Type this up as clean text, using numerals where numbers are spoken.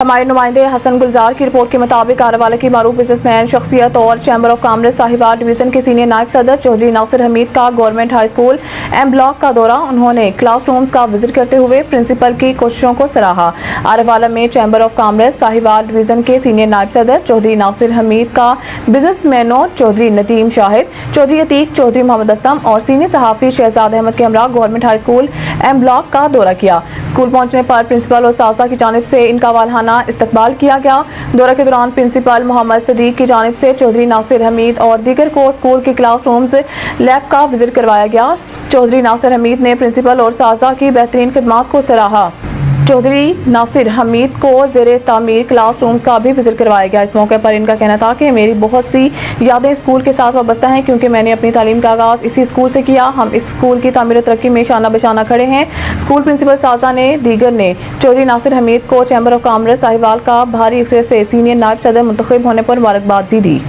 हमारे नुमाइंदे हसन गुलजार की रिपोर्ट के मुताबिक आरावाला की मारूफ बिजनेसमैन शख्सियत और chamber of commerce Sahiwal division के सीनियर नायब सदर चौधरी नासिर हमीद का government high school M block का दौरा। उन्होंने क्लास रूम्स का विजिट करते हुए प्रिंसिपल की कोशिशों को सराहा। आरावाला में chamber of commerce Sahiwal division के सीनियर नायब सदर चौधरी नासिर हमीद का बिजनेसमैनों चौधरी नदीम शाहिद, चौधरी अतीक, चौधरी मोहम्मद असलम और सीनियर सहाफी शहजाद अहमद के हमरा government high school M block का दौरा किया। स्कूल पहुंचने पर प्रिंसिपल और सासा की जानिब से इनका वालहाना इस्तकबाल किया गया। दौरे के दौरान प्रिंसिपल मोहम्मद सदीक की जानिब से चौधरी नासिर हमीद और दीगर को स्कूल के क्लास रूम्स लैब का विजिट करवाया गया। चौधरी नासिर हमीद ने प्रिंसिपल और सासा की बेहतरीन खिदमत को सराहा। चौधरी नासिर हमीद को ज़ेरे तामीर क्लास रूम्स का भी विजिट करवाया गया। इस मौके पर इनका कहना था कि मेरी बहुत सी यादें स्कूल के साथ वाबस्ता हैं, क्योंकि मैंने अपनी तालीम का आगाज़ इसी स्कूल से किया। हम इस स्कूल की तामीर और तरक्की में शाना बशाना खड़े हैं। स्कूल प्रिंसिपल साजा ने दीगर ने चौधरी नासिर हमीद को चैम्बर ऑफ कॉमर्स साहिवाल का भारी अक्सरियत से सीनियर नायब सदर मुंतखब होने पर मुबारकबाद भी दी।